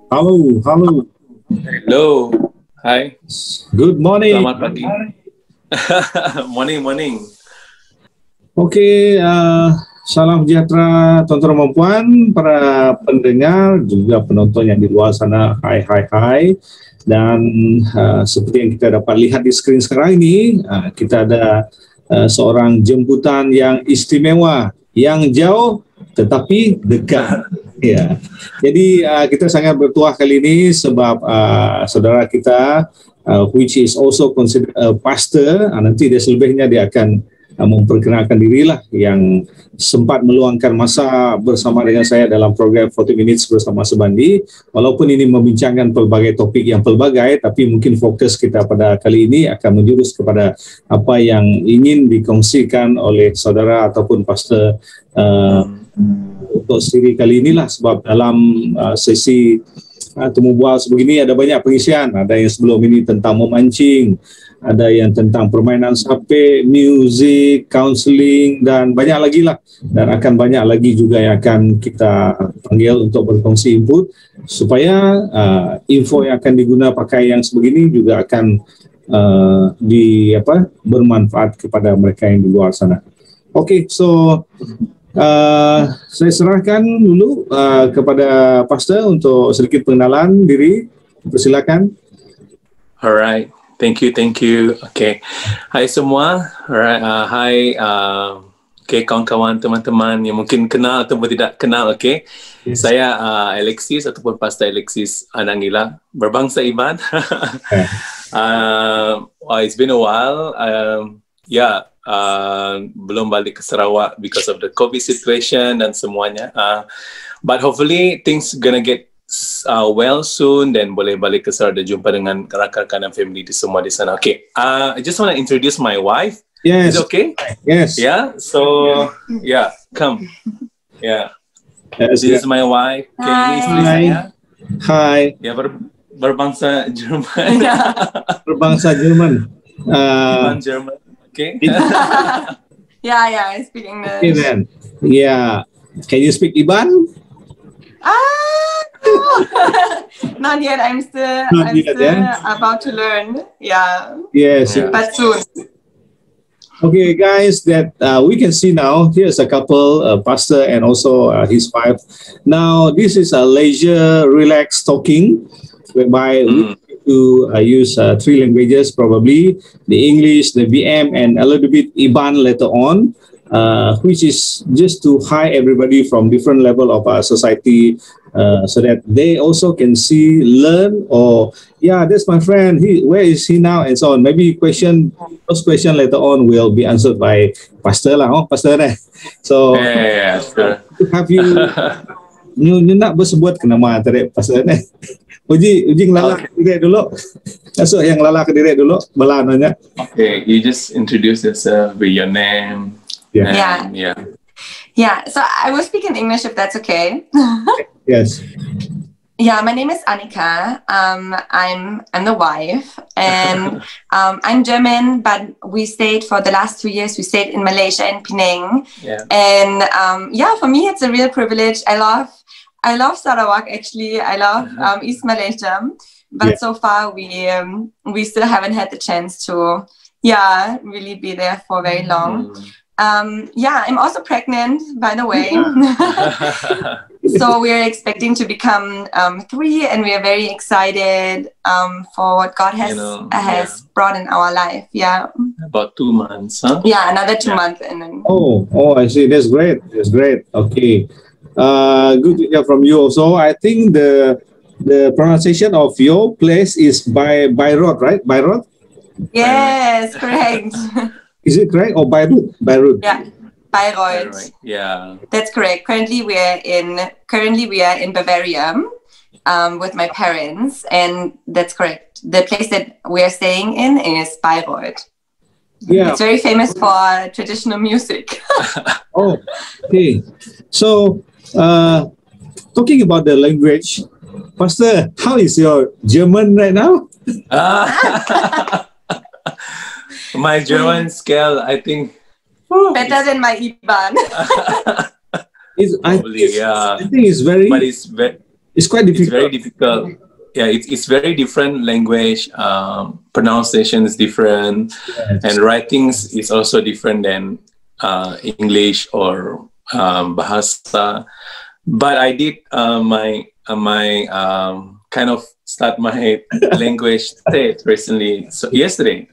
Halo, halo. Hello. Hai. Good morning. Selamat pagi. Morning. Oke, salam sejahtera tuan-tuan dan puan, para pendengar, juga penonton yang di luar sana. Hai. Dan seperti yang kita dapat lihat di screen sekarang ini, kita ada seorang jemputan yang istimewa, yang jauh tetapi dekat. Ya, jadi kita sangat bertuah kali ini sebab saudara kita, which is also considered a pastor, nanti dia selebihnya dia akan memperkenalkan dirilah, yang sempat meluangkan masa bersama dengan saya dalam program 40 Minutes bersama Subandi. Walaupun ini membincangkan pelbagai topik yang pelbagai, tapi mungkin fokus kita pada kali ini akan menjurus kepada apa yang ingin dikongsikan oleh saudara ataupun pastor untuk siri kali inilah, sebab dalam sesi temu bual sebegini ada banyak pengisian. Ada yang sebelum ini tentang memancing, ada yang tentang permainan sape, music, counseling, dan banyak lagi lah. Dan akan banyak lagi juga yang akan kita panggil untuk berkongsi input, supaya info yang akan diguna pakai yang sebegini juga akan bermanfaat kepada mereka yang di luar sana. Okay, so saya serahkan dulu kepada pastor untuk sedikit pengenalan diri. Persilakan. Alright. Thank you. Okay. Hai semua. Alright. Hai. Okay, kawan-kawan, teman-teman yang mungkin kenal ataupun tidak kenal. Okay. Yes. Saya Alexis ataupun Pastor Alexis Anangila, berbangsa Iban. It's been a while. Belum balik ke Sarawak because of the COVID situation dan semuanya. But hopefully things gonna get well soon, dan boleh balik ke Sarawak dan jumpa dengan rakan-rakan dan family di semua di sana. Okay, I just want to introduce my wife. Yes. Is it okay? Yes. Yeah. So come. Yeah. Yes, this is my wife. Okay, isteri saya. Hi. Ya, berbangsa Jerman. Berbangsa Jerman. Jerman. Okay. Yeah, I speak English. Okay then. Yeah. Can you speak Iban? No. Not yet. I'm still about to learn. Yeah. Yes. But soon. Okay, guys, that we can see now, here's a couple, pastor and also his wife. Now, this is a leisure, relaxed talking, whereby we to use 3 languages, probably the English, the VM, and a little bit Iban later on, which is just to hide everybody from different level of our society, so that they also can see, learn, or that's my friend, where is he now, and so on. Maybe those question later on will be answered by Pastor lah, Pastor. So sure. Have you you nak bersebut ke nama tarik Pastor ni? Uji ngelala ke diri dulu. Masuk yang ngelala ke diri dulu. Belananya. Okay, you just introduce yourself with your name. Yeah. So I will speak in English if that's okay. Yes. Yeah, my name is Annika. I'm the wife, and I'm German, but we stayed for the last 2 years. We stayed in Malaysia, in Penang. Yeah. And for me, it's a real privilege. I love Sarawak, actually. I love East Malaysia, but so far we still haven't had the chance to really be there for very long. I'm also pregnant, by the way. So we're expecting to become 3, and we are very excited for what God has brought in our life. Yeah. About 2 months, huh? Yeah, another 2 months, and then. Oh, I see. That's great. Okay. Good to hear from you also. I think the pronunciation of your place is Bayreuth, right? Bayreuth? Yes, correct. Is it correct, or Bayreuth? Yeah, Bayreuth. Yeah, that's correct. Currently we are in Bavaria with my parents, and that's correct. The place that we are staying in is Bayreuth. Yeah, it's very famous for traditional music. Oh, okay. So, talking about the language, Pastor, how is your German right now? My German scale, I think, better than my Iban. Probably, yeah. I think But it's quite difficult. It's very difficult. Yeah, it's very different language. Pronunciation is different, and writings is also different than English or Bahasa. But I did my kind of start my language test recently. So yesterday,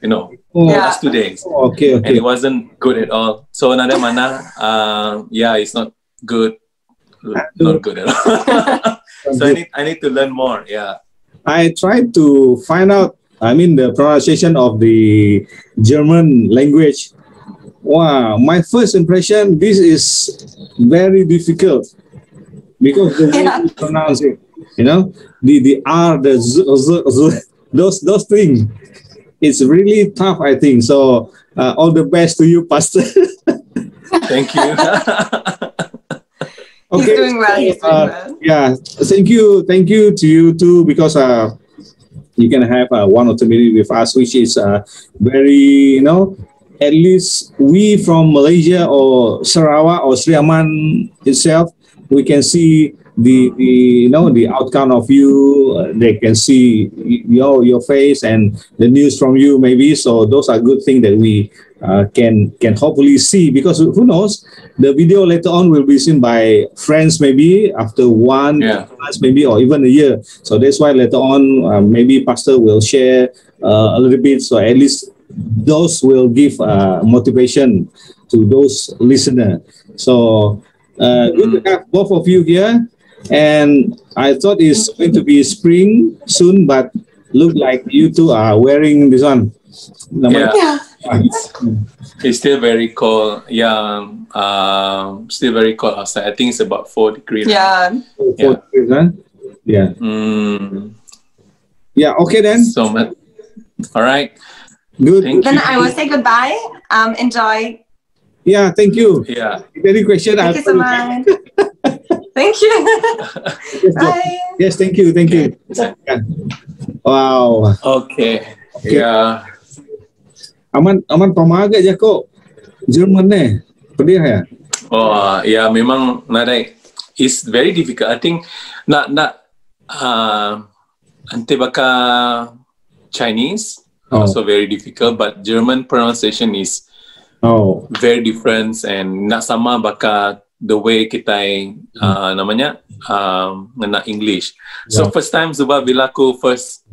last 2 days. Okay. And it wasn't good at all. So nada mana, it's not good. Not good at all. So I need to learn more. Yeah. I tried to find out, the pronunciation of the German language. Wow, my first impression, this is very difficult because the way you pronounce it, the R, the Z, those things, it's really tough, I think. So all the best to you, Pastor. Thank you. Okay. He's doing well. He's doing well. Yeah, thank you to you too, because you can have 1 or 2 minutes with us, which is very, at least we from Malaysia or Sarawak or Sri Aman itself, we can see the outcome of you. They can see your face and the news from you, maybe. So those are good things that we can hopefully see, because who knows, the video later on will be seen by friends maybe after 1 month maybe, or even a year. So that's why later on maybe Pastor will share a little bit, so at least those will give motivation to those listeners. So good to have both of you here. And I thought it's going to be spring soon, but look like you two are wearing this one. It's still very cold. Yeah, still very cold outside. I think it's about 4 degrees. Yeah. 4 degrees, huh? Yeah. Yeah. Okay then. So much. All right. Good. Then I will say goodbye. Enjoy. Yeah. Thank you. Yeah. Any question? Thank you so much. Thank you. Bye. Yes. Thank you. Thank you. Wow. Okay. Yeah. Aman pamaga je kok Jerman ni. Pedih ya? Oh, ya memang nadai is very difficult. I think nak ante baka Chinese also very difficult, but German pronunciation is very different, and nak sama baka the way kita namanya nak English. So first time sebab bila aku first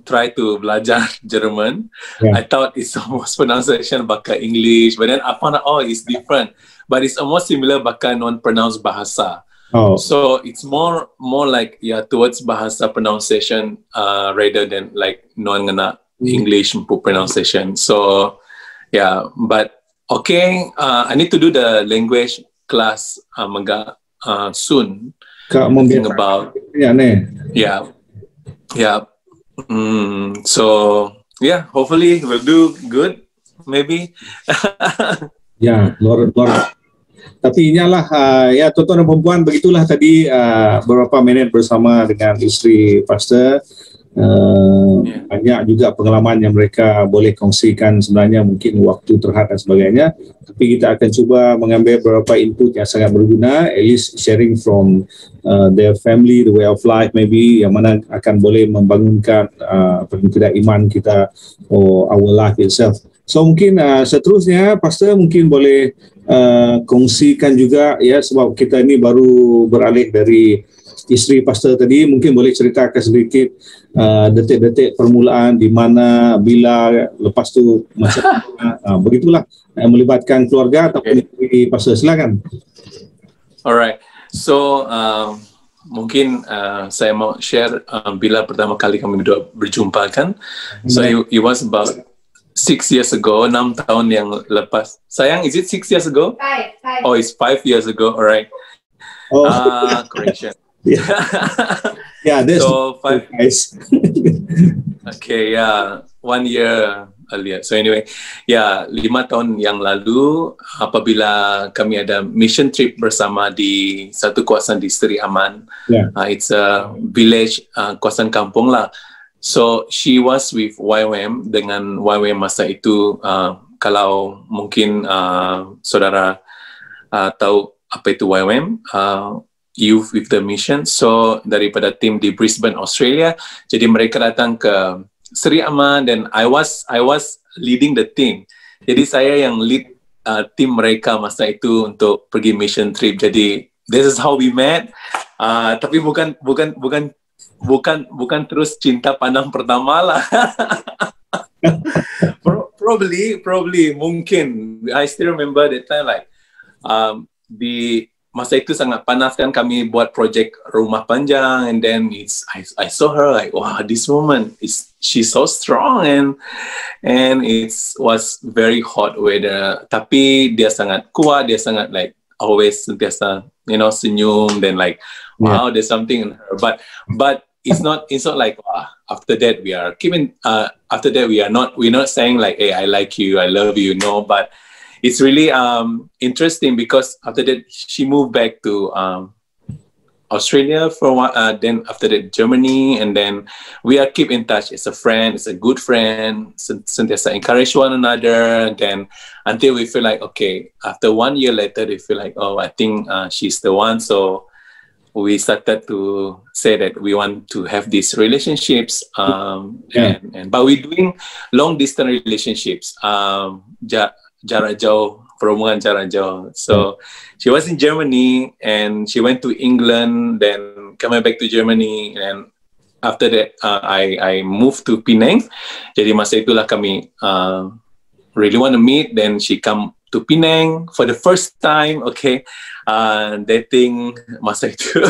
try to belajar German, I thought it's almost pronunciation baka English, but then I found out it's different, but it's almost similar baka non-pronounced bahasa. So it's more like towards bahasa pronunciation rather than like non-ngana English pronunciation. So but okay, I need to do the language class soon. Thinking about so hopefully we'll do good, maybe. Luar. Tapi inyalah tuan-tuan dan perempuan, begitulah tadi beberapa minit bersama dengan isteri Pastor. Banyak juga pengalaman yang mereka boleh kongsikan, sebenarnya mungkin waktu terhad dan sebagainya, tapi kita akan cuba mengambil beberapa input yang sangat berguna, at least sharing from their family, the way of life maybe, yang mana akan boleh membangunkan paling tidak iman kita or our life itself. So mungkin seterusnya Pastor mungkin boleh kongsikan juga sebab kita ini baru beralih dari isteri Pastor tadi, mungkin boleh ceritakan sedikit detik-detik permulaan, di mana, bila, lepas tu macam begitulah melibatkan keluarga ataupun isteri Pastor. Silakan. Alright, so mungkin saya mau share bila pertama kali kami berdua berjumpa kan. So it was about 6 years ago, 6 tahun yang lepas. Sayang, is it 6 years ago? 5. Oh, it's 5 years ago. Alright. Correction. That's so 5 guys. Okay, 1 year earlier. So anyway, 5 tahun yang lalu, apabila kami ada mission trip bersama di satu kawasan di Seri Aman. It's a village, kawasan kampung lah. So she was with YWAM, dengan YWAM masa itu, kalau mungkin saudara tahu apa itu YWAM, Youth with the Mission. So daripada tim di Brisbane, Australia. Jadi mereka datang ke Seri Aman dan I was leading the team. Jadi saya yang lead tim mereka masa itu untuk pergi mission trip. Jadi this is how we met. Tapi bukan terus cinta pandang pertama lah. Probably mungkin. I still remember that time like di masa itu sangat panas kan, kami buat project Rumah Panjang, and then I saw her like, wow, this woman she's so strong, and it was very hot weather. Tapi dia sangat kuat, dia sangat like always sentiasa senyum, then like wow, there's something in her. But it's not like after that we are keeping after that we're not saying like, hey, I like you, I love you, no. But it's really interesting because after that she moved back to Australia for a while, then after that Germany, and then we are keep in touch as a friend, as a good friend, sentiasa encourage one another, then until we feel like, okay, after 1 year later we feel like, oh, I think she's the one. So we started to say that we want to have these relationships, but we're doing long distance relationships, jarak jauh, perhubungan jarak jauh. So she was in Germany and she went to England, then coming back to Germany, and after that I moved to Penang. Jadi masa itulah kami really want to meet. Then she come to Penang for the first time, okay, dating masa itu.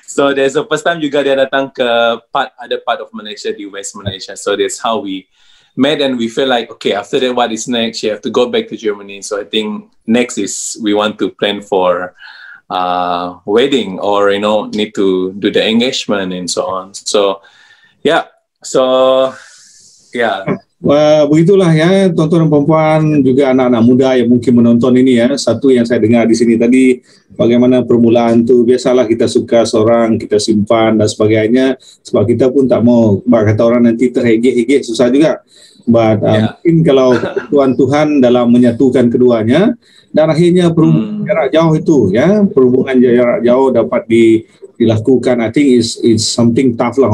So there's the first time juga dia datang ke other part of Malaysia, di West Malaysia. So that's how we met, and we feel like, okay, after that, what is next? You have to go back to Germany. So I think next is we want to plan for wedding, or need to do the engagement and so on. So yeah. Wah, begitulah ya, tontonan perempuan juga anak-anak muda yang mungkin menonton ini ya. Satu yang saya dengar di sini tadi, bagaimana permulaan tu, biasalah kita suka seorang, kita simpan dan sebagainya, sebab kita pun tak mau, kata orang nanti terhegek-hegek, susah juga. But mungkin kalau Tuhan dalam menyatukan keduanya, dan akhirnya perhubungan jarak jauh itu ya, perhubungan jarak jauh dapat dilakukan. I think it's something tough lah,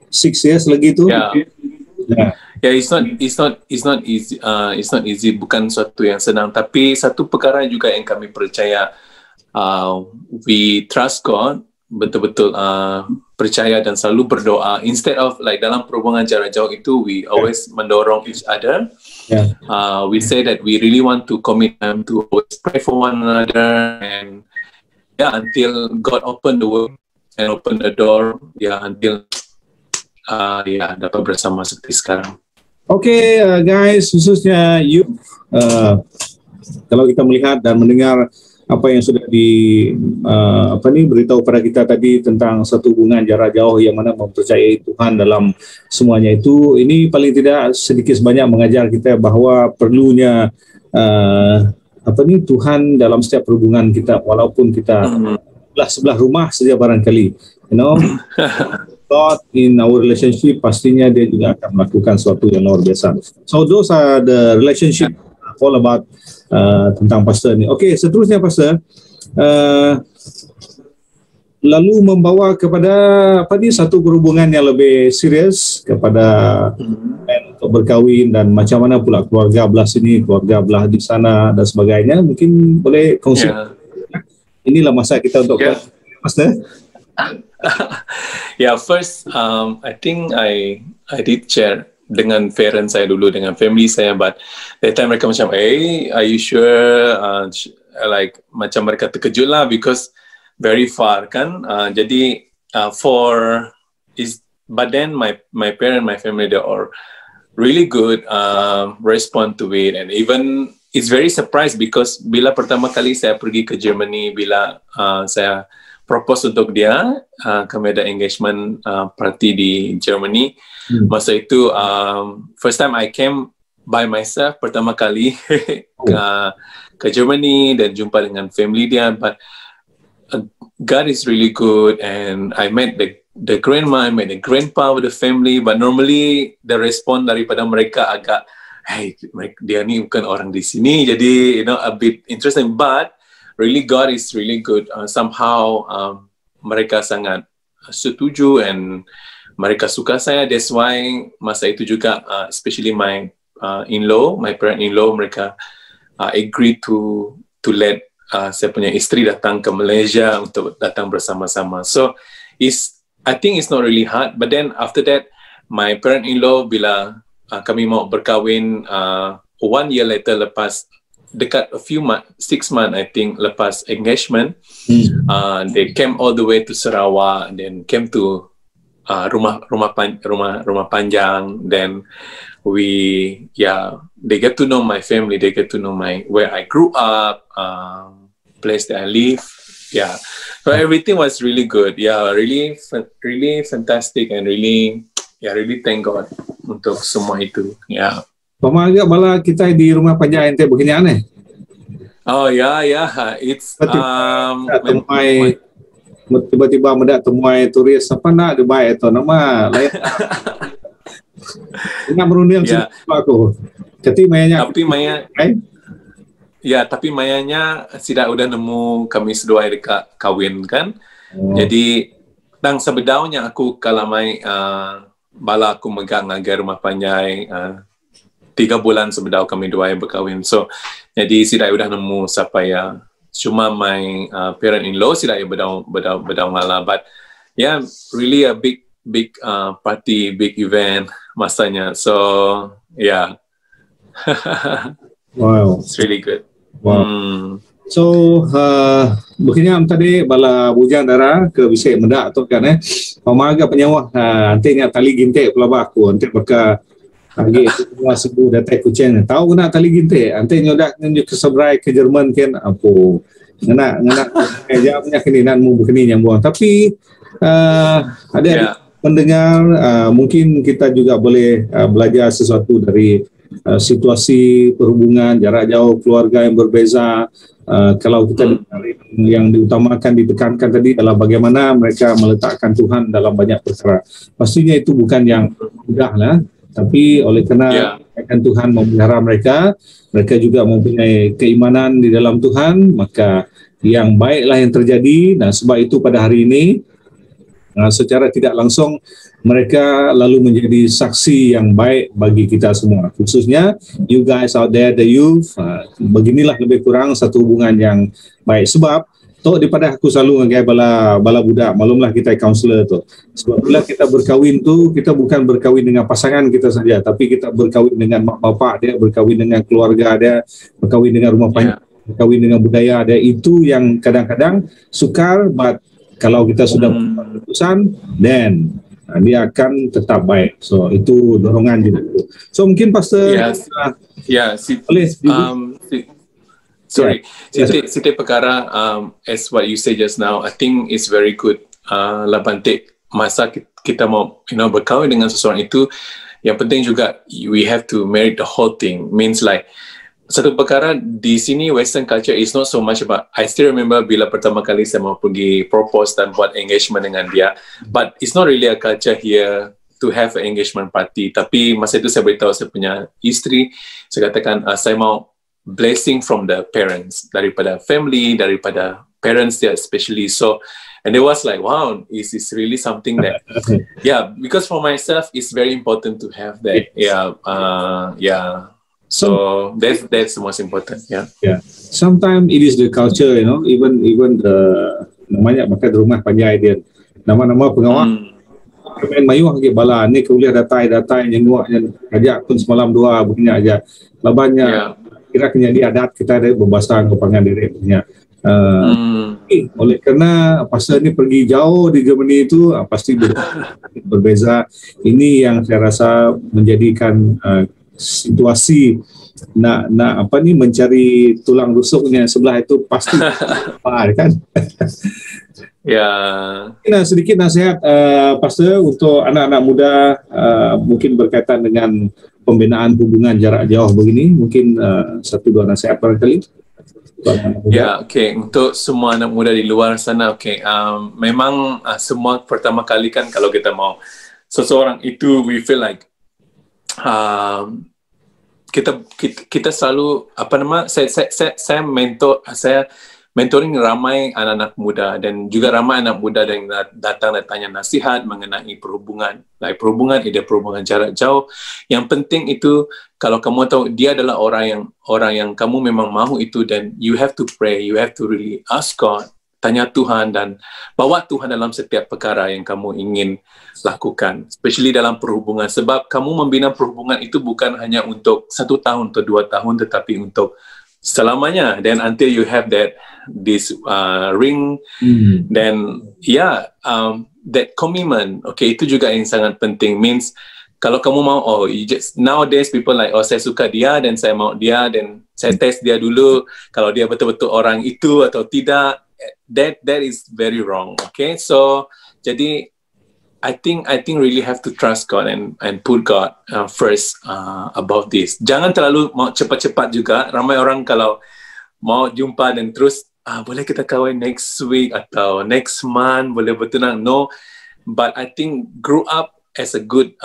6 years lagi tu. Yeah, it's not easy. It's not easy. Bukan suatu yang senang. Tapi satu perkara juga yang kami percaya, we trust God, betul-betul percaya dan selalu berdoa. Instead of like dalam perhubungan jarak jauh itu, we always mendorong each other. We say that we really want to commit time to always pray for one another, and until God open the world and open the door, until dapat bersama seperti sekarang. Okay, guys, khususnya you, kalau kita melihat dan mendengar apa yang sudah beritahu pada kita tadi tentang satu hubungan jarak jauh yang mana mempercayai Tuhan dalam semuanya itu, ini paling tidak sedikit sebanyak mengajar kita bahawa perlunya Tuhan dalam setiap perhubungan kita, walaupun kita sebelah rumah saja barangkali, God in our relationship, pastinya dia juga akan melakukan sesuatu yang luar biasa. So those are the relationship all about tentang pastor ni. Okay, seterusnya pastor, lalu membawa kepada satu perhubungan yang lebih serius kepada untuk berkahwin, dan macam mana pula keluarga belah sini, keluarga belah di sana dan sebagainya. Mungkin boleh kongsi. Inilah masa kita untuk pastor. First, I think I did share dengan parents saya dulu, dengan family saya, but that time mereka macam, hey, are you sure? Like macam mereka terkejut lah, because very far kan. Jadi but then my parents, my family, they are really good respond to it, and even it's very surprised because bila pertama kali saya pergi ke Germany, bila saya propose untuk dia, kami ada engagement party di Germany. Masa itu first time I came by myself pertama kali ke Germany dan jumpa dengan family dia. But God is really good, and I met the grandma, I met the grandpa with the family. But normally the response daripada mereka agak, hey, dia ni bukan orang di sini, jadi a bit interesting. But really God is really good. Somehow mereka sangat setuju and mereka suka saya. That's why masa itu juga, especially my in-law, my parent-in-law, mereka agree to let saya punya isteri datang ke Malaysia untuk datang bersama-sama. So I think it's not really hard. But then after that, my parent-in-law bila kami mau berkahwin 1 year later, lepas dekat a few months, 6 months I think, lepas engagement, they came all the way to Sarawak and then came to rumah panjang. Then they get to know my family, they get to know where I grew up, place that I live. Yeah, so everything was really good. Yeah, really fantastic and really thank God untuk semua itu. Yeah. Pama agak bala kita di rumah panjang ente begini aneh. Oh yeah, it's tiba-tiba mendak temuai turis apa nak Dubai itu nama lain. Ingat merunding aku. Jadi mayanya. Tapi Maya. Ya, tapi mayanya tidak udah nemu kami sedua dekat kahwin kan. Jadi tang sebedaunya aku kalau mai bala aku megang agar rumah panjang 3 bulan sebedau kami dua berkahwin. So jadi tidak udah nemu siapa ya. Cuma my parent-in-law tidak bedau ngala. But yeah, really a big party, big event masanya. So yeah. Wow. It's really good. Wow. So begini tadi bala bujang darah ke bisik mendak tu kan pamaga penyawah nanti ingat tali gintik pelabak aku nanti baka lagi semua sebu datai kucing tahu kena tali gintik nanti nyodak nunjuk ke Sebrai ke Jerman kan apa ngena jamnya keninan mu begini yang buang tapi ada pendengar mungkin kita juga boleh belajar sesuatu dari situasi perhubungan jarak jauh keluarga yang berbeza. Kalau kita yang diutamakan ditekankan tadi adalah bagaimana mereka meletakkan Tuhan dalam banyak perkara. Pastinya itu bukan yang mudah lah, tapi oleh kerana Tuhan memelihara mereka juga mempunyai keimanan di dalam Tuhan, maka yang baiklah yang terjadi. Dan sebab itu pada hari ini secara tidak langsung mereka lalu menjadi saksi yang baik bagi kita semua, khususnya you guys out there, the youth. Beginilah lebih kurang satu hubungan yang baik. Sebab tu daripada aku selalu ngagai bala budak, malumlah kita counselor tu. Sebab bila kita berkahwin tu, kita bukan berkahwin dengan pasangan kita saja, tapi kita berkahwin dengan mak bapak dia, berkahwin dengan keluarga dia, berkahwin dengan rumah panjang, berkahwin dengan budaya dia. Itu yang kadang-kadang sukar, but kalau kita sudah membuat keputusan, then dia akan tetap baik. So itu dorongan juga. So mungkin Pastor Siti perkara as what you say just now, I think it's very good. Labante masa kita mau berkahwin dengan seseorang itu, yang penting juga we have to marry the whole thing. Means like satu perkara di sini Western culture is not so much about. I still remember bila pertama kali saya mau pergi propose dan buat engagement dengan dia, but it's not really a culture here to have an engagement party. Tapi masa itu saya beritahu saya punya isteri, saya katakan saya mau blessing from the parents, daripada family, daripada parents dia especially. So and it was like, wow, is this really something that because for myself it's very important to have that. So that's the most important. Sometimes it is the culture, even the namanya makan rumah panjang dia. Nama-nama pengawal main mayuh ke bala ni kuliah datai nyenguk ajak pun semalam 2 begini aja. Labannya kira kena di adat kita ada berbasang kepangan diri punya. Oleh kerana pasal ni pergi jauh di Germany itu pasti berbeza. Ini yang saya rasa menjadikan situasi nak mencari tulang rusuknya sebelah itu pasti kan. Sedikit nasihat Pastor untuk anak-anak muda mungkin berkaitan dengan pembinaan hubungan jarak jauh begini, mungkin 1-2 nasihat barangkali. Untuk semua anak muda di luar sana, memang semua pertama kali kan kalau kita mau seseorang itu, we feel like kita selalu saya mentor, saya mentoring ramai anak-anak muda dan juga ramai anak muda yang datang dan tanya nasihat mengenai perhubungan. Like perhubungan, ide perhubungan jarak jauh. Yang penting itu kalau kamu tahu dia adalah orang yang kamu memang mahu itu, dan you have to pray, you have to really ask God, tanya Tuhan dan bawa Tuhan dalam setiap perkara yang kamu ingin lakukan, especially dalam perhubungan, sebab kamu membina perhubungan itu bukan hanya untuk 1 tahun atau 2 tahun, tetapi untuk selamanya. Then until you have this ring, then that commitment, okay, itu juga yang sangat penting. Means kalau kamu mau, nowadays people like, saya suka dia dan saya mau dia dan saya test dia dulu kalau dia betul-betul orang itu atau tidak. That is very wrong. Okay, so jadi I think really have to trust God and put God first above this. Jangan terlalu mau cepat-cepat juga. Ramai orang kalau mau jumpa dan terus boleh kita kahwin next week atau next month, boleh bertunang. No, but I think grow up as a good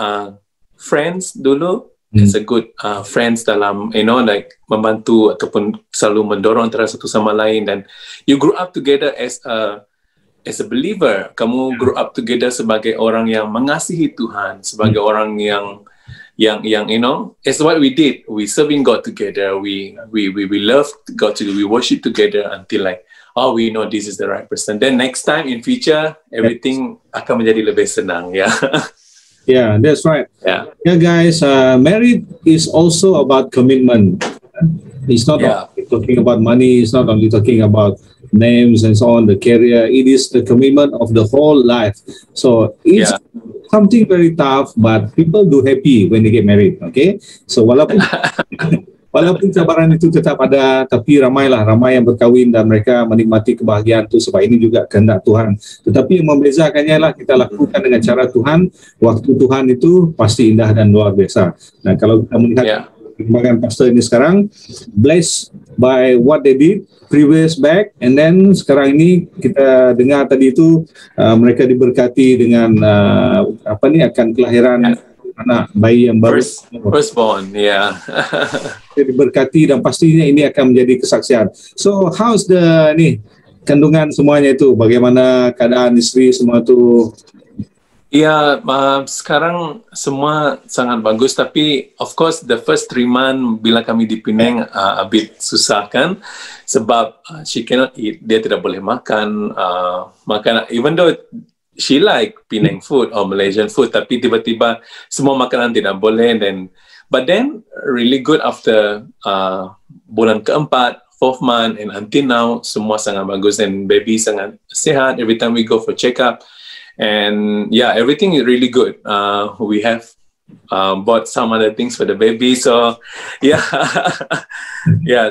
friends dulu, as a good friends dalam, like membantu ataupun selalu mendorong antara satu sama lain, dan you grow up together as a believer. Kamu grow up together sebagai orang yang mengasihi Tuhan, sebagai orang yang it's what we did. We serving God together. We love God together. We worship together until like, we know this is the right person. Then next time in future, everything akan menjadi lebih senang. Yeah. Yeah, that's right. Yeah. Yeah, guys, marriage is also about commitment. It's not only talking about money. It's not only talking about names and so on, the career. It is the commitment of the whole life. So it's something very tough, but people do happy when they get married. Okay, so walaupun cabaran itu tetap ada, tapi ramai yang berkahwin dan mereka menikmati kebahagiaan itu sebab ini juga kehendak Tuhan. Tetapi yang membezakannya lah kita lakukan dengan cara Tuhan. Waktu Tuhan itu pasti indah dan luar biasa. Nah, kalau kita melihat perkembangan pastor ini sekarang, blessed by what they did previous back, and then sekarang ini kita dengar tadi itu mereka diberkati dengan akan kelahiran anak bayi yang baru, firstborn, diberkati, dan pastinya ini akan menjadi kesaksian. So how's kandungan semuanya itu? Bagaimana keadaan istri semua itu? Ya, sekarang semua sangat bagus, tapi of course the first 3 months bila kami di Penang a bit susah kan, sebab she cannot eat, dia tidak boleh makan even though she like Penang food or Malaysian food, tapi tiba-tiba semua makanan tidak boleh. But then really good after bulan keempat, 4th month, and until now semua sangat bagus dan baby sangat sehat. Every time we go for check-up, and everything is really good. We have bought some other things for the baby, so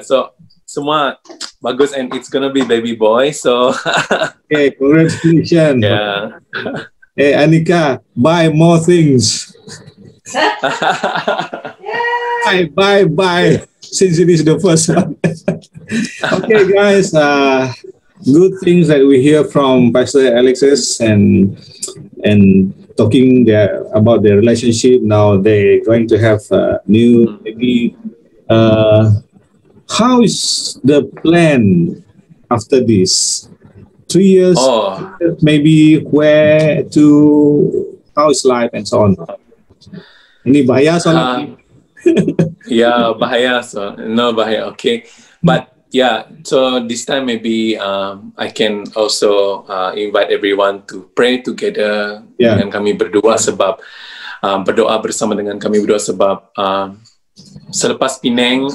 so semua bagus, and it's gonna be baby boy, so okay, congratulations. Hey Anika, buy more things. Bye since it is the first one. Okay guys, good things that we hear from Pastor Alexis and talking about their relationship. Now they're going to have new baby. How is the plan after this? 3 years, maybe where to, how is life and so on? Ini bahaya soalnya. Bahaya, so no bahaya. Okay, but so this time maybe I can also invite everyone to pray together dengan kami berdua, sebab berdoa bersama dengan kami berdua, sebab selepas Penang,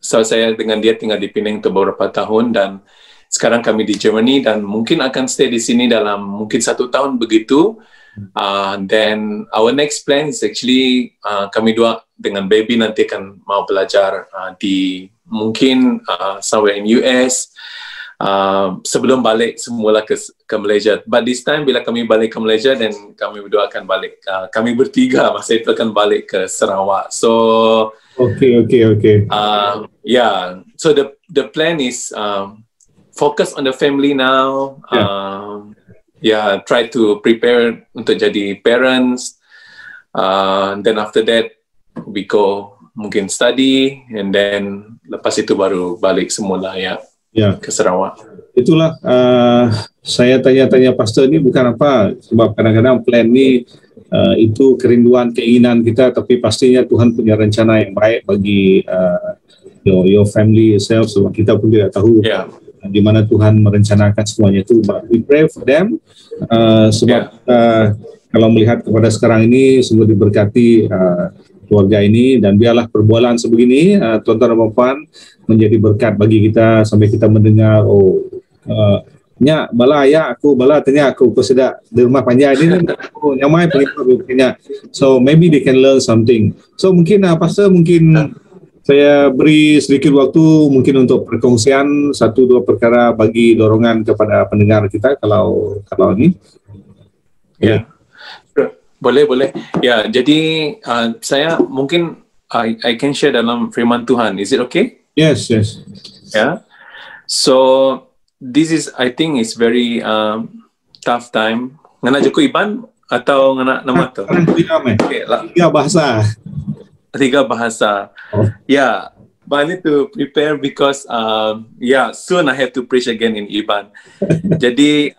saya dengan dia tinggal di Penang untuk beberapa tahun, dan sekarang kami di Germany dan mungkin akan stay di sini dalam mungkin 1 tahun begitu. Then our next plan is actually kami dua dengan baby nanti akan mau belajar di mungkin somewhere in US sebelum balik semula ke Malaysia. But this time bila kami balik ke Malaysia, dan kami berdua akan balik, kami bertiga masa itu akan balik ke Sarawak. So okay. So the plan is focus on the family now. Try to prepare untuk jadi parents. Then after that we go mungkin study, and then lepas itu baru balik semula. Ya. ke Sarawak. Itulah saya tanya-tanya pastor ini bukan apa, sebab kadang-kadang plan ni itu kerinduan, keinginan kita, tapi pastinya Tuhan punya rencana yang baik bagi your family yourself, sebab kita pun tidak tahu di mana Tuhan merencanakan semuanya itu. But we pray for them, sebab kalau melihat kepada sekarang ini sungguh diberkati keluarga ini, dan biarlah perbualan sebegini tuan-tuan dan puan menjadi berkat bagi kita sampai kita mendengar nya bala ya aku bala tanya aku sedak di rumah panjang ini nyamai punya, so maybe they can learn something. So mungkin pastor, mungkin saya beri sedikit waktu mungkin untuk perkongsian 1-2 perkara bagi dorongan kepada pendengar kita kalau ini. Ya. Boleh. Ya, jadi saya mungkin I can share dalam firman Tuhan. Is it okay? Yes. Yeah. So this is, I think, is very tough time. Ngana Joko Iban atau ngana nama tu? Tiga bahasa. 3 bahasa. Yeah, but I need to prepare because soon I have to preach again in Iban. Jadi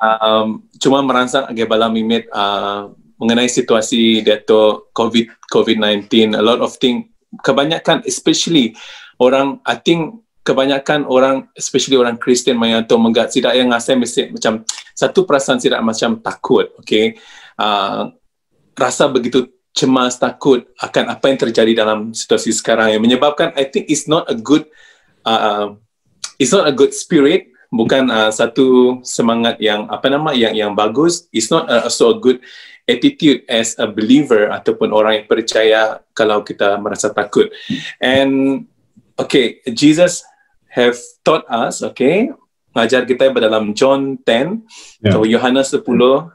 cuma merangsang agak bala mimit mengenai situasi dato COVID-19. A lot of thing, kebanyakan especially orang, I think kebanyakan orang, especially orang Kristian maya tu mengat tidak yang ngasai mesti macam satu perasaan tidak macam takut, okay? Rasa begitu cemas, takut akan apa yang terjadi dalam situasi sekarang yang menyebabkan I think it's not a good spirit, bukan satu semangat yang yang bagus. It's not also a good attitude as a believer ataupun orang yang percaya kalau kita merasa takut. And okay, Jesus have taught us, okay, ngajar kita dalam John 10 atau Yohanes 10,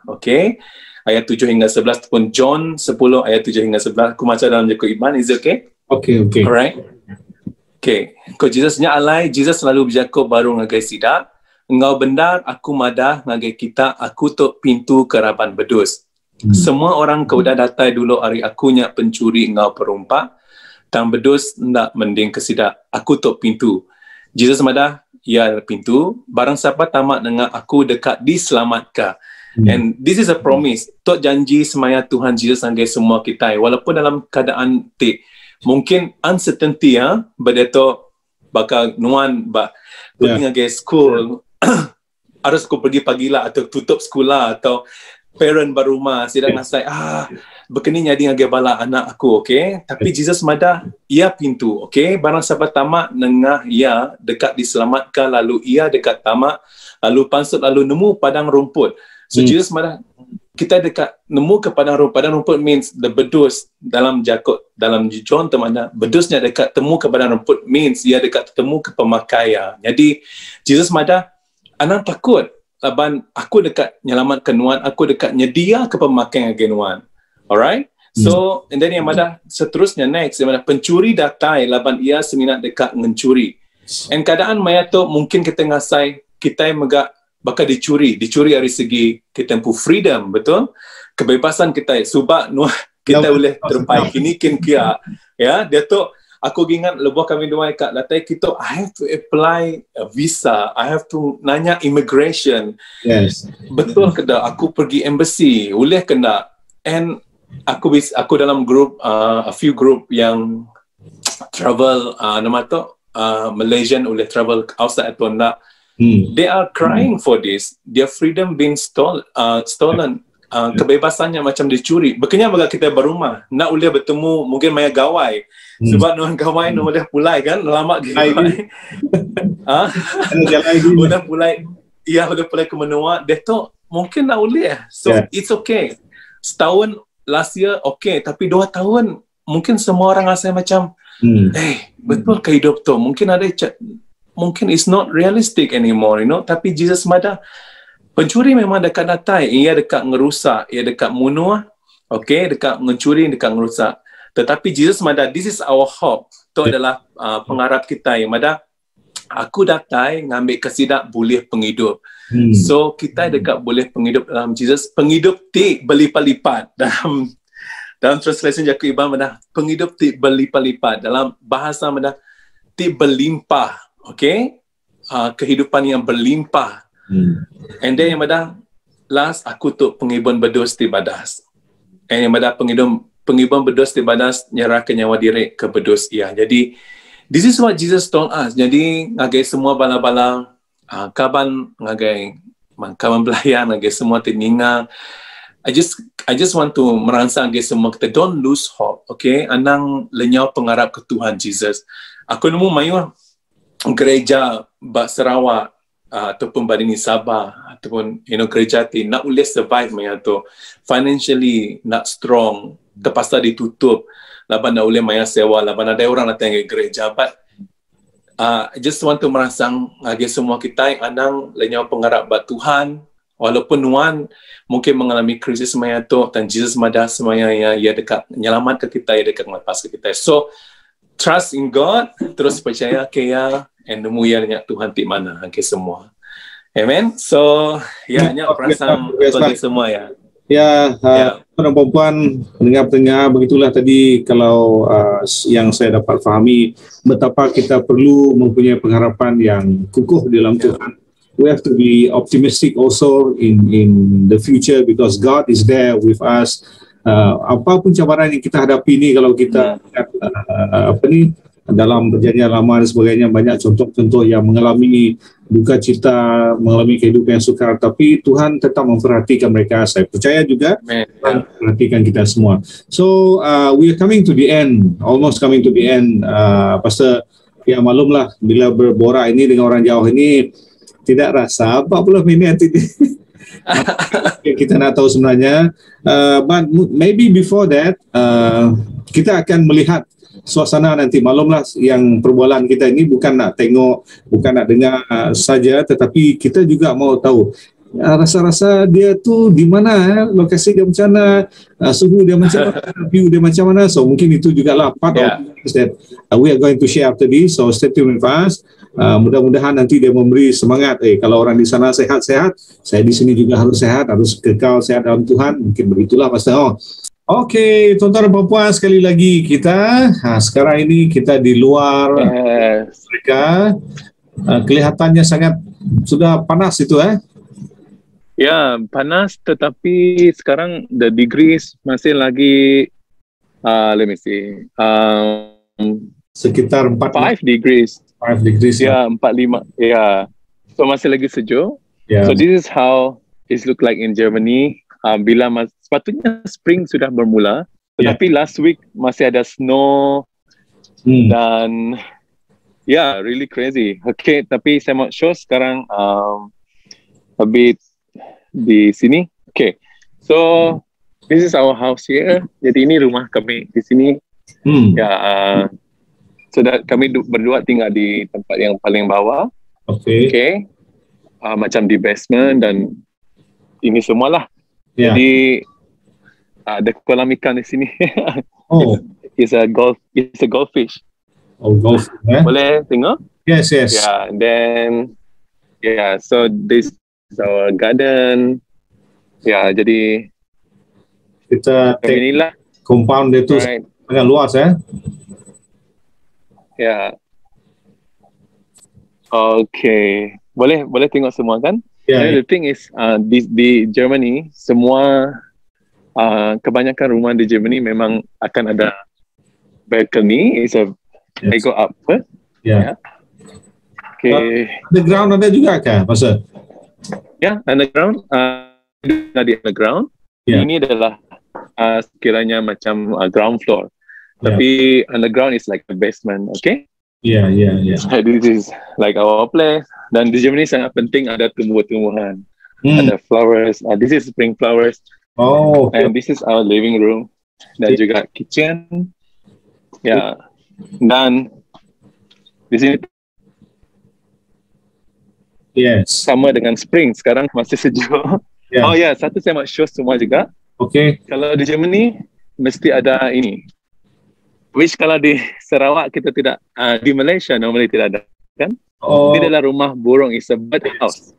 okay, ayat 7 hingga 11 ataupun John 10 ayat 7 hingga 11. Aku baca dalam Joko Iban, is it okay? Okay. Alright. Okay. Ko Jesus nya alai, Jesus selalu berjako baru ngagai sida. Engau bendar, aku madah ngagai kita, aku tok pintu keraban bedus. Semua orang kau dah datai dulu hari akunya pencuri engau perumpa. Tang bedus ndak mending kesida, aku tok pintu. Jesus madah, ya pintu, barang siapa tamak dengan aku dekat diselamatkan. And this is a promise. Tok janji semaya Tuhan Jesus anggai semua kita. Walaupun dalam keadaan mungkin uncertainty berdeto bakal nuan pergi nggai school harus aku pergi pagilah atau tutup sekolah atau parent berumah sidang ngasai begini jadi ngage bala anak aku, okay? Tapi Jesus madah ia pintu, okay? Barang siapa tamak nengah ia dekat diselamatkan, lalu ia dekat tamak, lalu pansut lalu nemu padang rumput. So Jesus madah kita dekat nemu ke padang rumput means the bedus dalam dalam John temana bedusnya dekat temu ke padang rumput means ia dekat temu ke pemakaian. Jadi Jesus madah anak takut laban aku dekat nyelamatkan nuan, aku dekat nyedia ke pemakaian genuan. Alright? So, and then yang madah seterusnya next, yang madah pencuri datai laban ia seminat dekat mencuri. And keadaan maya tu mungkin kita ngasai, kita megak bakal dicuri dari segi kita tempuh freedom, betul? Kebebasan kita, subak kita boleh terpai kini kia. Ya, dia tu aku ingat lebuh kami dua kat latai kita, I have to apply a visa, I have to nanya immigration. Yes. Betul ke dak aku pergi embassy, boleh ke dak? And aku dalam group a few group yang travel nama tu Malaysian boleh travel outside atau nak. They are crying for this. Their freedom being stolen. Kebebasannya macam dicuri. Bekenya baga kita berumah nak boleh bertemu mungkin maya gawai. Sebab nuan gawai nu boleh pulai kan lama gawai. Udah pulai. Iya udah pulai ke menua. Dia tu mungkin nak boleh. So it's okay. Setahun last year okay, tapi 2 tahun mungkin semua orang rasa macam betul ke hidup tu? Mungkin ada mungkin it's not realistic anymore, you know. Tapi Jesus madah pencuri memang dekat datai, ia dekat ngerusak, ia dekat munuh, okay, dekat mencuri, dekat ngerusak. Tetapi Jesus madah, this is our hope. Itu adalah pengharap kita yang madah aku datai ngambil kesidak boleh penghidup. So kita dekat boleh penghidup dalam Jesus. Penghidup ti berlipat-lipat dalam translation Joko Iban madah penghidup ti berlipat-lipat, dalam bahasa madah ti berlimpah. Okay, kehidupan yang berlimpah. And then yang pada last aku tu pengibun bedus di badas. And yang pada pengibun bedus di badas nyerahkan nyawa diri ke bedus ia. Jadi this is what Jesus told us. Jadi ngagai semua bala-bala kaban ngagai kaban belayan ngagai semua teninga. I just want to merangsang ngagai semua kita don't lose hope. Okay, anang lenyau pengarap ke Tuhan Jesus. Aku nemu mayu gereja Bak Sarawak ataupun Badini Sabah ataupun gereja ti nak boleh survive maya tu financially nak strong terpaksa ditutup laban nak boleh maya sewa laban ada orang datang ke gereja but I just want to merangsang ngagi semua kita yang anang lenyau pengarap bat Tuhan walaupun Nuan mungkin mengalami krisis maya tu dan Jesus madah semaya ya dekat menyelamat ke kita, ya dekat melepas ke kita. So trust in God, terus percaya ke ya and nemu ya banyak Tuhan di mana ke semua. Amen. So ya banyak perasaan bagi semua ya. Ya, perempuan pendengar-pendengar, begitulah tadi kalau yang saya dapat fahami betapa kita perlu mempunyai pengharapan yang kukuh di dalam Tuhan. We have to be optimistic also in the future because God is there with us. Apapun cabaran yang kita hadapi ni, kalau kita dalam perjanjian lama dan sebagainya, banyak contoh-contoh yang mengalami duka cita, mengalami kehidupan yang sukar, tapi Tuhan tetap memperhatikan mereka. Saya percaya juga Tuhan memperhatikan kita semua. So we are coming to the end, almost coming to the end. Pastor, ya maklumlah bila berborak ini dengan orang jauh ini tidak rasa 40 minit ini. Kita nak tahu sebenarnya, but maybe before that kita akan melihat suasana nanti. Maklumlah yang perbualan kita ini bukan nak tengok, bukan nak dengar saja, tetapi kita juga mau tahu rasa-rasa dia tu di mana, lokasi dia macam mana, suhu dia macam mana, view dia macam mana. So mungkin itu jugalah part of things that we are going to share after this. So stay tuned with us. Mudah-mudahan nanti dia memberi semangat. Kalau orang di sana sehat-sehat, saya di sini juga harus sehat, harus kekal sehat dalam Tuhan. Mungkin begitulah Pastor. Okey, tuan-tuan dan puan-puan, sekali lagi kita sekarang ini kita di luar mereka. Kelihatannya sangat sudah panas itu Ya, panas, tetapi sekarang the degrees masih lagi let me see, sekitar 5 degrees. 5 degrees ya, 45 ya. So masih lagi sejuk. So this is how it look like in Germany. Bila sepatutnya spring sudah bermula, tetapi last week masih ada snow dan really crazy. Okay, tapi saya mau show sekarang a bit di sini. Okay, so this is our house here. Jadi ini rumah kami di sini. So kami berdua tinggal di tempat yang paling bawah. Okay. Macam di basement dan ini semualah. Jadi ada kolam ikan di sini. It's a goldfish. Oh, golf. Boleh tengok? Yes. Yeah, and then so this is our garden. Ya, jadi kita inilah compound itu sangat luas Ya. Okay. Boleh tengok semua kan? The thing is di Germany semua kebanyakan rumah di Germany memang akan ada balcony. I go up. Okay. Underground ada juga kah, Pastor? Underground. Di underground. Ini adalah sekiranya macam ground floor. Tapi underground is like the basement, okay? Yeah. So this is like our place. Dan di Germany sangat penting ada tumbuh-tumbuhan, ada flowers. This is spring flowers. And this is our living room dan juga kitchen. Dan di sini sama dengan spring. Sekarang masih sejuk. Satu saya mau show semua juga. Okay. Kalau di Germany mesti ada ini. Which kalau di Sarawak kita tidak, di Malaysia normally tidak ada, kan? Ini adalah rumah burung, is a bird house.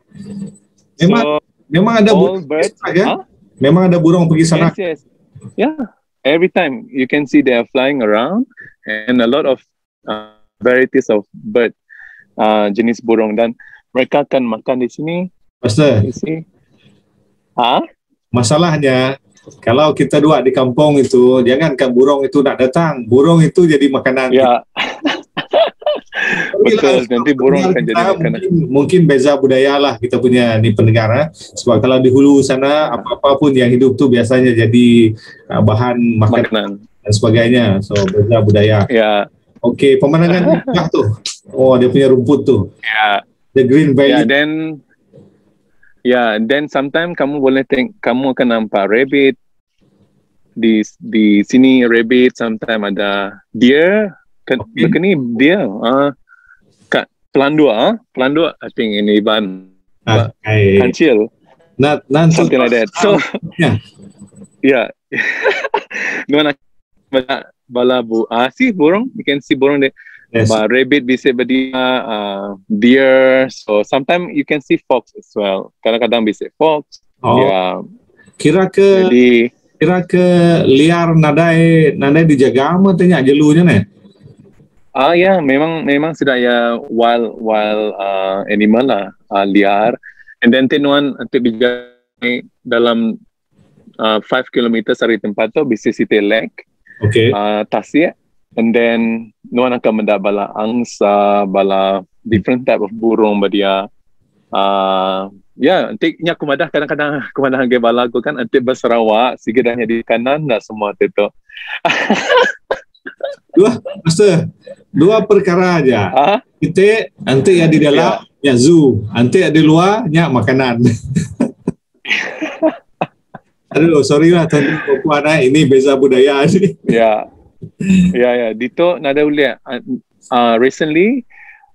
Memang ada burung Memang ada burung pergi sana. Yes. Every time you can see they are flying around and a lot of varieties of bird jenis burung. Dan mereka akan makan di sini. Pastor, masalahnya kalau kita dua di kampung itu, jangankan burung itu nak datang, burung itu jadi makanan. Ya. Betul, nanti burung akan jadi makanan. Mungkin beza budaya lah kita punya ni pendengar. Sebab kalau di hulu sana apa-apa pun yang hidup tu biasanya jadi bahan makanan dan sebagainya. So beza budaya. Ya. Okey, pemandangan indah tu. Oh, dia punya rumput tu. Ya. The Green Valley. Then sometimes kamu akan nampak rabbit di sini, rabbit, sometimes ada deer. Ni deer. Pelandua, I think in Iban. Kancil. Something like that. So, yeah. Nuan bala burung. You can see burung there. Yes. Rabbit bisa berdia, deer. So sometimes you can see fox as well. Kadang-kadang bisa fox. Kira ke liar nadai dijaga ama tanya jelunya ne? Memang sudah ya wild animal lah, liar. And then tenuan untuk dijaga dalam 5 km dari tempat tu bisa City Lake. Okay. Tasik. And then nuan akan mendapat bala angsa, bala different type of burung berdia. Nanti nya kumadah kadang-kadang kumadah ge bala aku kan nanti berserawak sigedahnya di kanan dah semua tu. Dua perkara aja. Kita nanti ya di dalam ya zoo, nanti ya di luar ya makanan. Aduh, sorry lah tadi Puan, ini beza budaya ni. Ya. Dito nada ulia. Recently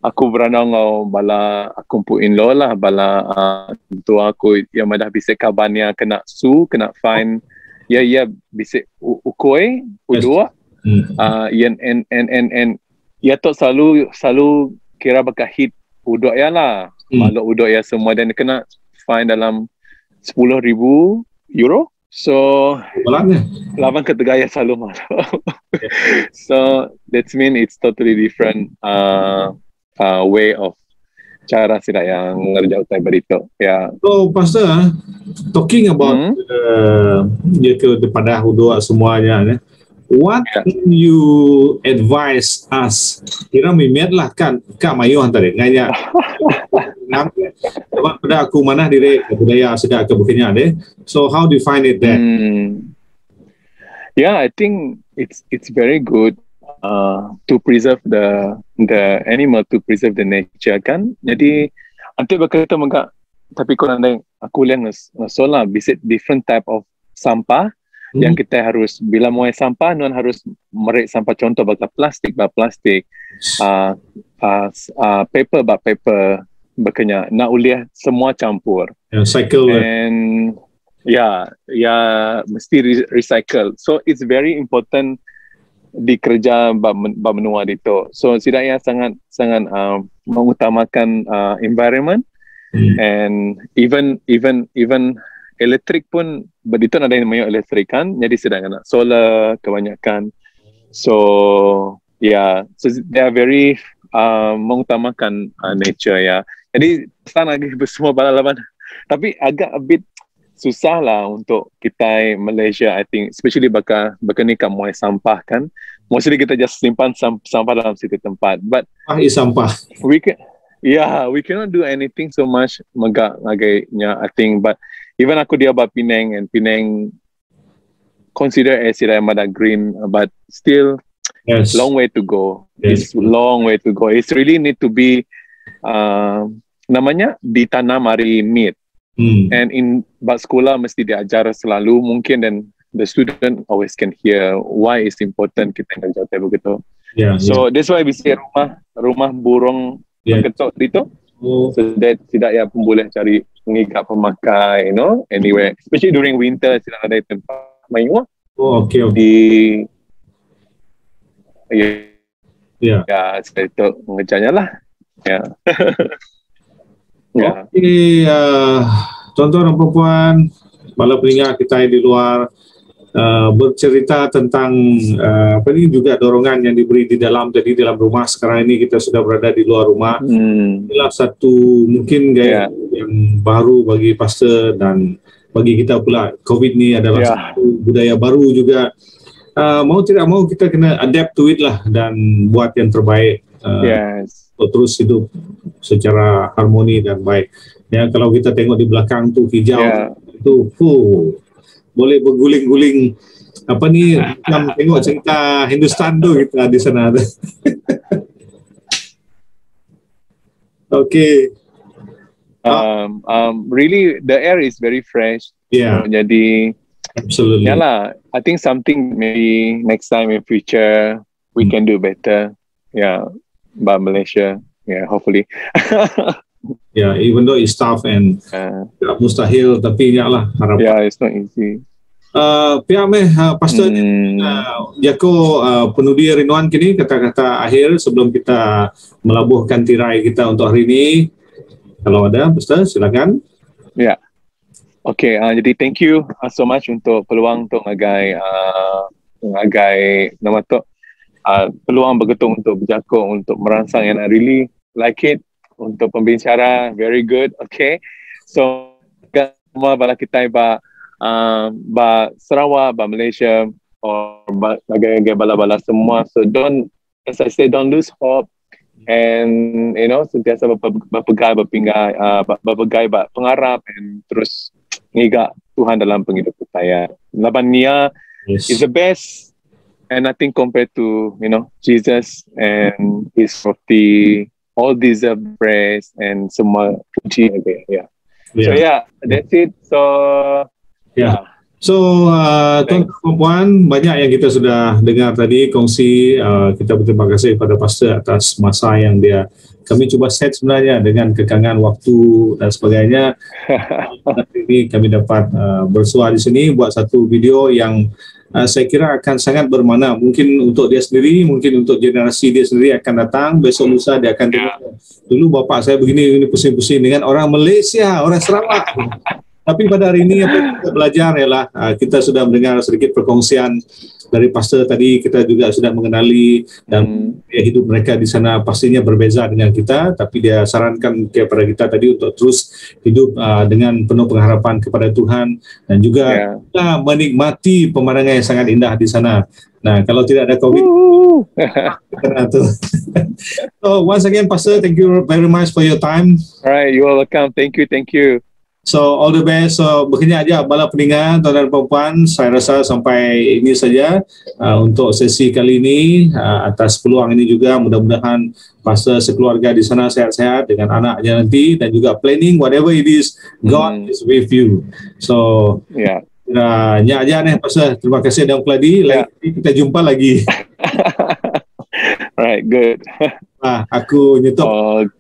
aku beranang bala aku in-law lah bala tua aku yang madah bisa kabarnya kena kena fine. Ya bisa ukoi udua. Ya tu selalu kira bakal hit uduk ya lah. Malu uduk ya semua dan kena fine dalam 10,000 euro. So lawan ketegaya selalu malu. So that mean it's totally different way of cara sila yang ngerja utai berito. Ya. So Pastor, talking about daripada uduk semuanya. What can you advise us? Kira mimet lah kan mayu antara nganya. Pada aku mana dire budaya sedar ke bukannya deh. So how do you find it there? I think it's very good to preserve the animal, to preserve the nature kan. Jadi nanti berkata mengak tapi kalau nanti aku lihat ngasola visit different type of sampah. Yang kita harus bila muai sampah nuan harus merek sampah contoh bakal plastik paper berkenya nak uliah semua campur cycle and mesti recycle. So it's very important di kerja menua itu. So setidaknya sangat mengutamakan environment and even elektrik pun begitu ada yang namanya elektrik kan, jadi sedang solar kebanyakan. So they are very mengutamakan nature ya. Jadi sana lagi semua balapan. Tapi agak a bit susah lah untuk kita Malaysia, I think, especially bakal ni kat muai sampah kan. Mostly kita just simpan sampah dalam situ tempat. But sampah. We cannot do anything so much agaknya, I think. But even aku dia buat Penang, and Penang consider as Mada green, but still long way to go. It's long way to go. It's really need to be namanya ditanam hari meat. And in sekolah mesti diajar selalu mungkin, dan the student always can hear why it's important kita ngajar begitu. So that's why we say rumah burung ketok itu. So that tidak ya pun boleh cari mengikat pemakai, anywhere, especially during winter tidak ada tempat main. Okay. Seperti itu mengejarnya lah. Tuan-tuan dan puan-puan, bala pendengar kita di luar, bercerita tentang apa ini juga dorongan yang diberi di dalam rumah. Sekarang ini kita sudah berada di luar rumah. Inilah satu mungkin gaya yang baru bagi pastor dan bagi kita pula. COVID ni adalah satu budaya baru juga. Mau tidak mau kita kena adapt to it lah dan buat yang terbaik. Untuk terus hidup secara harmoni dan baik. Ya, kalau kita tengok di belakang tu hijau itu boleh berguling-guling apa ni, macam tengok cerita Hindustan tu kita di sana. Okay. Really, the air is very fresh. Jadi, absolutely. Yalah, I think something maybe next time in future we can do better. By Malaysia. Hopefully. Even though it's tough and mustahil, tapi lah harapan. It's not easy. Pihak Pastor Jako penudi rinduan kini kata-kata akhir sebelum kita melabuhkan tirai kita untuk hari ini. Kalau ada, Pastor, silakan. Okay, jadi thank you so much untuk peluang untuk ngagai nama tu peluang bergetung untuk berjakong untuk merangsang yang I really like it untuk pembicara very good. Okay, so semua bala kita ba Sarawak, ba Malaysia, or bagai bala-bala semua. So as I say, don't lose hope, and sentiasa berpegai pengarap, and terus ngiga Tuhan dalam penghidupan saya. Laban Nia is the best, and I think compared to Jesus and His the all deserve praise and semua puji. So that's it. So tuan-tuan, banyak yang kita sudah dengar tadi kongsi. Kita berterima kasih kepada Pastor atas masa yang kami cuba set sebenarnya dengan kekangan waktu dan sebagainya. Hari ini kami dapat bersua di sini buat satu video yang saya kira akan sangat bermakna, mungkin untuk dia sendiri, mungkin untuk generasi dia sendiri akan datang. Besok lusa dia akan tengok, dulu bapak saya begini pusing-pusing dengan orang Malaysia, orang Sarawak. Tapi pada hari ini apa yang kita belajar ialah kita sudah mendengar sedikit perkongsian dari pastor tadi. Kita juga sudah mengenali dan hidup mereka di sana pastinya berbeza dengan kita, tapi dia sarankan kepada kita tadi untuk terus hidup dengan penuh pengharapan kepada Tuhan dan juga kita menikmati pemandangan yang sangat indah di sana. Nah, kalau tidak ada COVID, So once again, Pastor, thank you very much for your time. Alright, you are welcome. Thank you. So all the best. So begini aja bala pendengar, tuan dan puan, saya rasa sampai ini saja untuk sesi kali ini. Atas peluang ini juga mudah-mudahan pastor sekeluarga di sana sehat-sehat dengan anaknya nanti, dan juga planning whatever it is, God is with you. So nya aja nih pastor. Terima kasih dan Kladi. Kita jumpa lagi. Right, good. Aku nyetok.